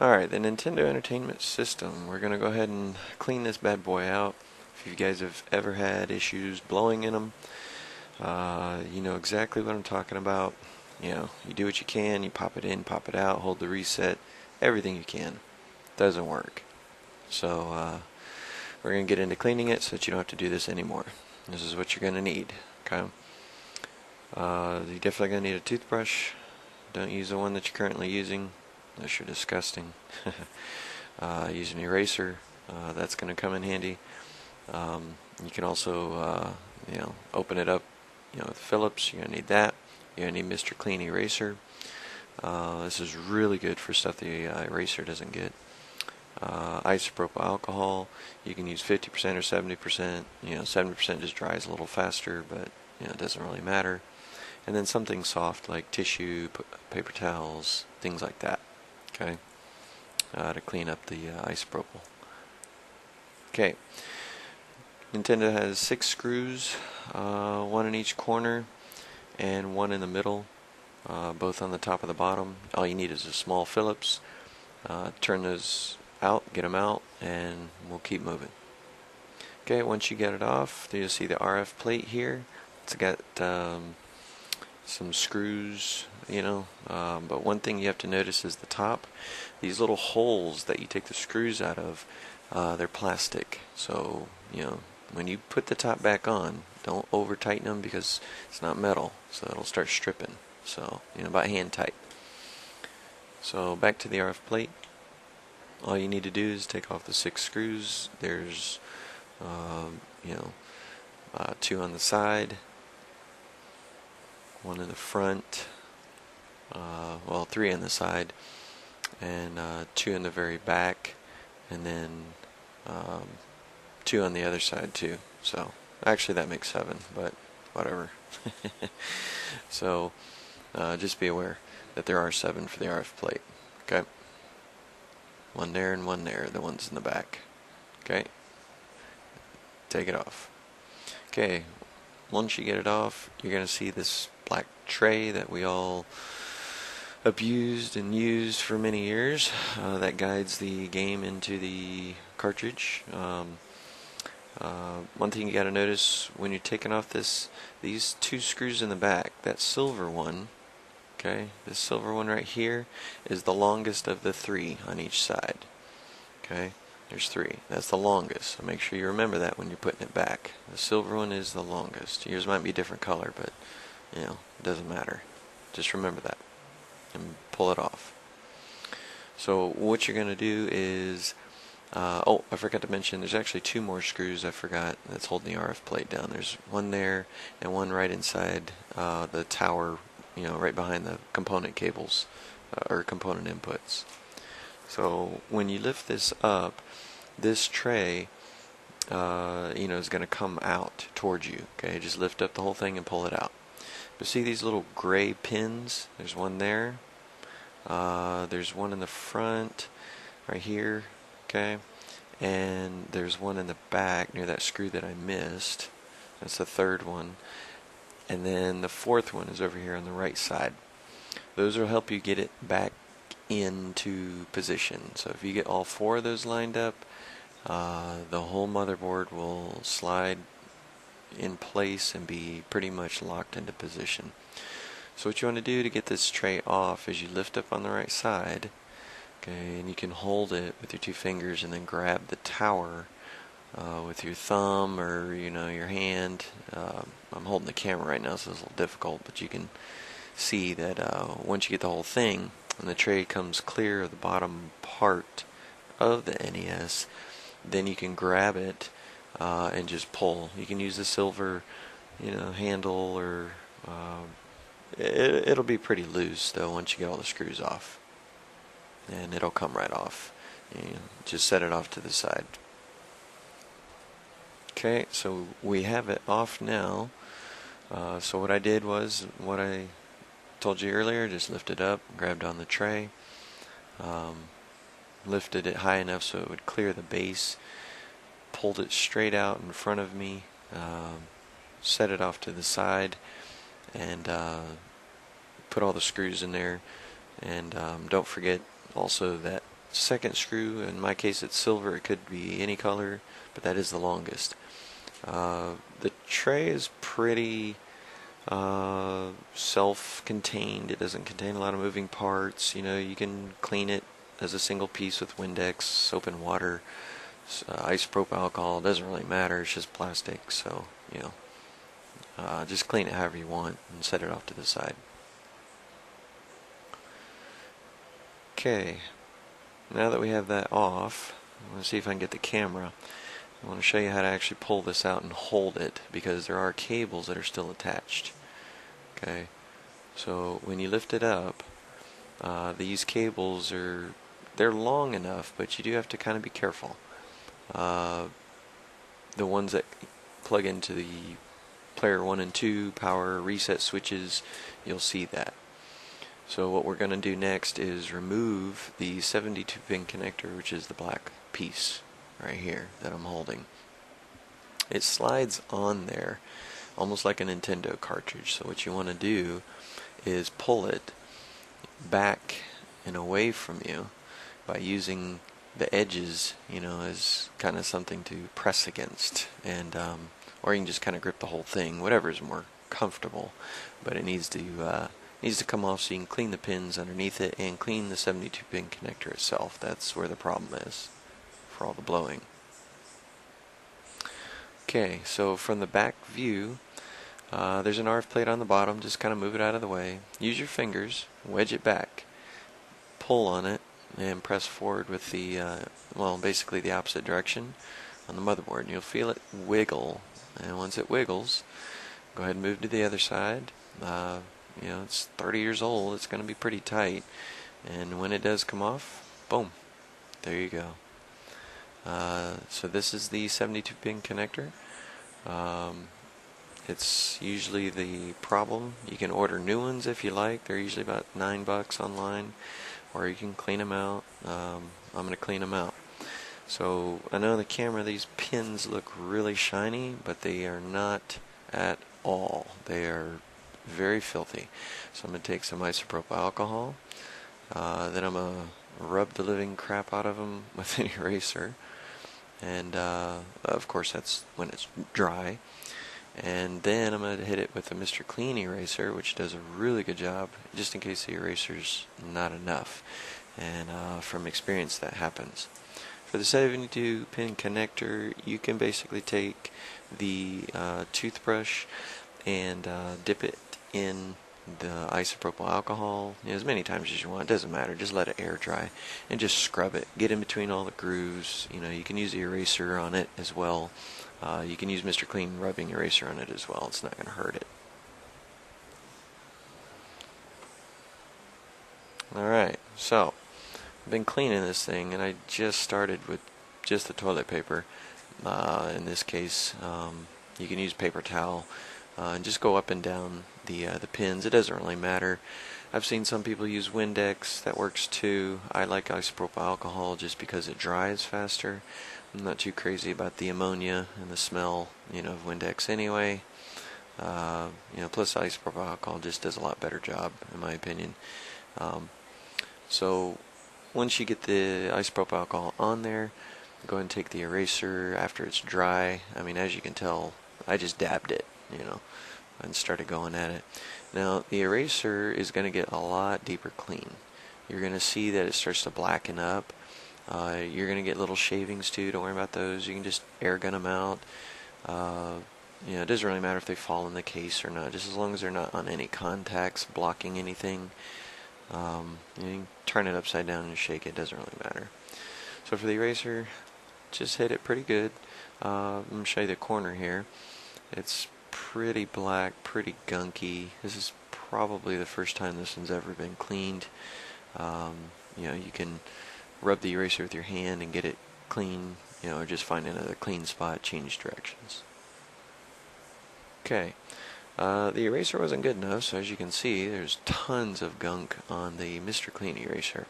Alright, the Nintendo Entertainment System. We're going to go ahead and clean this bad boy out. If you guys have ever had issues blowing in them, you know exactly what I'm talking about. You know, you do what you can, you pop it in, pop it out, hold the reset, everything you can. Doesn't work. So, we're going to get into cleaning it so that you don't have to do this anymore. This is what you're going to need, okay? You're definitely going to need a toothbrush. Don't use the one that you're currently using. Unless you're disgusting. Use an eraser. That's going to come in handy. You can also, open it up. With Phillips, you're going to need that. You're going to need Mr. Clean Eraser. This is really good for stuff the eraser doesn't get. Isopropyl alcohol. You can use 50% or 70%. 70% just dries a little faster, but it doesn't really matter. And then something soft like tissue, paper towels, things like that. Okay, to clean up the isopropyl. Okay, Nintendo has 6 screws, one in each corner and one in the middle, both on the top and the bottom. All you need is a small Phillips. Turn those out, get them out, and we'll keep moving. Okay, once you get it off, you'll see the RF plate here. It's got some screws, but one thing you have to notice is the top. These little holes that you take the screws out of, they're plastic. So, when you put the top back on, don't over tighten them because it's not metal, so it'll start stripping. So, about hand tight. So, back to the RF plate. All you need to do is take off the 6 screws. There's, 2 on the side. 1 in the front, 3 on the side, and 2 in the very back, and then 2 on the other side too. So actually that makes 7, but whatever. So just be aware that there are 7 for the RF plate. Okay, 1 there and 1 there, the ones in the back. Okay, take it off. Okay, once you get it off, you're going to see this black tray that we all abused and used for many years that guides the game into the cartridge. One thing you got to notice when you're taking off these 2 screws in the back, that silver one, okay, this silver one right here is the longest of the 3 on each side. Okay, there's 3. That's the longest, so make sure you remember that when you're putting it back. The silver one is the longest. Yours might be a different color, but it doesn't matter. Just remember that and pull it off. So what you're going to do is, I forgot to mention, there's actually 2 more screws I forgot that's holding the RF plate down. There's 1 there and 1 right inside the tower, right behind the component cables or component inputs. So when you lift this up, this tray is going to come out towards you. Okay, just lift up the whole thing and pull it out. But see these little gray pins? There's 1 there. There's 1 in the front, right here. Okay, and there's 1 in the back near that screw that I missed. That's the 3rd one. And then the 4th one is over here on the right side. Those will help you get it back into position. So if you get all 4 of those lined up, the whole motherboard will slide in place and be pretty much locked into position. So what you want to do to get this tray off is you lift up on the right side, okay, and you can hold it with your 2 fingers and then grab the tower with your thumb or your hand. I'm holding the camera right now, so it's a little difficult, but you can see that once you get the whole thing and the tray comes clear of the bottom part of the NES, then you can grab it and just pull. You can use the silver, handle, or it'll be pretty loose though once you get all the screws off, and it'll come right off. Just set it off to the side. Okay, so we have it off now. So what I did was what I told you earlier, just lift it up, grabbed on the tray, lifted it high enough so it would clear the base, pulled it straight out in front of me, set it off to the side, and put all the screws in there. And don't forget also that second screw, in my case it's silver, it could be any color, but that is the longest. The tray is pretty self-contained. It doesn't contain a lot of moving parts. You know, you can clean it as a single piece with Windex, soap and water, isopropyl alcohol. It doesn't really matter, it's just plastic, so you know, just clean it however you want and set it off to the side. Okay, now that we have that off, I want to see if I can get the camera. I want to show you how to actually pull this out and hold it, because there are cables that are still attached. Okay, so when you lift it up, these cables they're long enough, but you do have to kind of be careful. The ones that plug into the player 1 and 2 power reset switches, you'll see that. So what we're going to do next is remove the 72-pin connector, which is the black piece right here that I'm holding. It slides on there almost like a Nintendo cartridge. So what you want to do is pull it back and away from you by using the edges, you know, as kind of something to press against, and or you can just kind of grip the whole thing, whatever is more comfortable. But it needs to come off so you can clean the pins underneath it and clean the 72-pin connector itself. That's where the problem is for all the blowing. Okay, so from the back view, there's an RF plate on the bottom. Just kind of move it out of the way. Use your fingers, wedge it back, pull on it, and press forward with the, well, basically the opposite direction on the motherboard. And you'll feel it wiggle. And once it wiggles, go ahead and move to the other side. You know, it's 30 years old. It's going to be pretty tight. And when it does come off, boom, there you go. So this is the 72-pin connector. It's usually the problem. You can order new ones if you like. They're usually about $9 online, or you can clean them out. I'm going to clean them out. So I know on the camera these pins look really shiny, but they are not at all. They are very filthy. So I'm going to take some isopropyl alcohol. Then I'm going to rub the living crap out of them with an eraser. And of course that's when it's dry. And then I'm going to hit it with a Mr. Clean eraser, which does a really good job, just in case the eraser's not enough. And from experience that happens. For the 72-pin connector, you can basically take the toothbrush and dip it in the isopropyl alcohol, you know, as many times as you want. It doesn't matter, just let it air dry and just scrub it. Get in between all the grooves. You know, you can use the eraser on it as well. You can use Mr. Clean rubbing eraser on it as well. It's not going to hurt it. Alright, so I've been cleaning this thing, and I just started with just the toilet paper. In this case, you can use paper towel and just go up and down the pins. It doesn't really matter. I've seen some people use Windex. That works too. I like isopropyl alcohol just because it dries faster. I'm not too crazy about the ammonia and the smell, you know, of Windex anyway. You know, plus isopropyl alcohol just does a lot better job, in my opinion. So once you get the isopropyl alcohol on there, go ahead and take the eraser after it's dry. I mean, as you can tell, I just dabbed it, you know, and started going at it. Now, the eraser is going to get a lot deeper clean. You're going to see that it starts to blacken up. You're going to get little shavings too. Don't worry about those. You can just air gun them out. You know, it doesn't really matter if they fall in the case or not, just as long as they're not on any contacts blocking anything. You can turn it upside down and shake it. Doesn't really matter. So for the eraser, just hit it pretty good. I'm going to show you the corner here. It's pretty black, pretty gunky. This is probably the first time this one's ever been cleaned. You know, you can rub the eraser with your hand and get it clean, you know, or just find another clean spot, change directions. Okay, the eraser wasn't good enough, so as you can see, there's tons of gunk on the Mr. Clean eraser.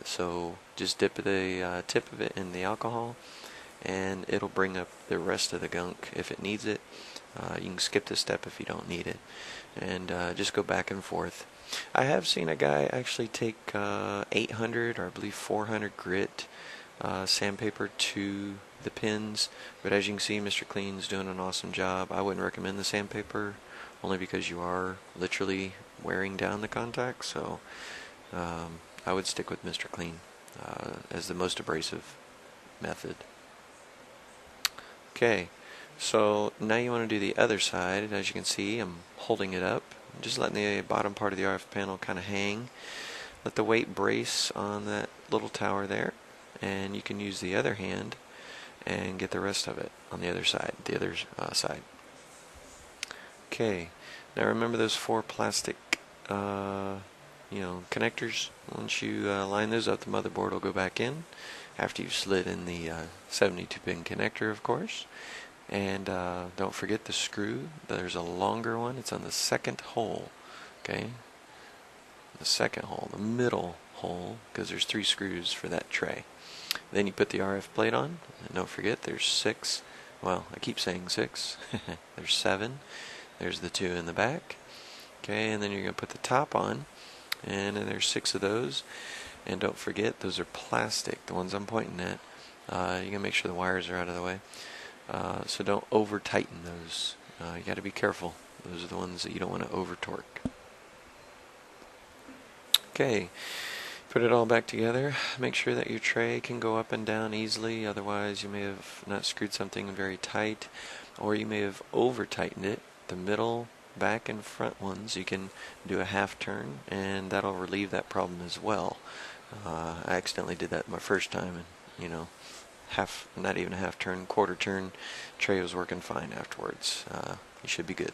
So just dip the tip of it in the alcohol and it'll bring up the rest of the gunk if it needs it. You can skip this step if you don't need it, and just go back and forth. I have seen a guy actually take 800 or I believe 400 grit sandpaper to the pins, but as you can see, Mr. Clean's doing an awesome job. I wouldn't recommend the sandpaper, only because you are literally wearing down the contacts, so I would stick with Mr. Clean as the most abrasive method. Okay, so now you want to do the other side. As you can see, I'm holding it up, just letting the bottom part of the RF panel kind of hang. Let the weight brace on that little tower there, and you can use the other hand and get the rest of it on the other side, Okay, now remember those 4 plastic connectors. Once you line those up, the motherboard will go back in after you've slid in the 72-pin connector, of course. And don't forget the screw. There's a longer one. It's on the second hole. Okay, the second hole, the middle hole, because there's 3 screws for that tray. Then you put the RF plate on, and don't forget there's 6. Well, I keep saying 6. There's 7. There's the 2 in the back. Okay, and then you're going to put the top on, and then there's 6 of those. And don't forget, those are plastic, the ones I'm pointing at. You're going to make sure the wires are out of the way. So don't over tighten those. You got to be careful. Those are the ones that you don't want to over torque. Okay, put it all back together. Make sure that your tray can go up and down easily, otherwise you may have not screwed something very tight, or you may have over tightened it. The middle, back, and front ones you can do a half turn, and that'll relieve that problem as well. I accidentally did that my first time, and not even a half turn, quarter turn, tray was working fine afterwards. You should be good.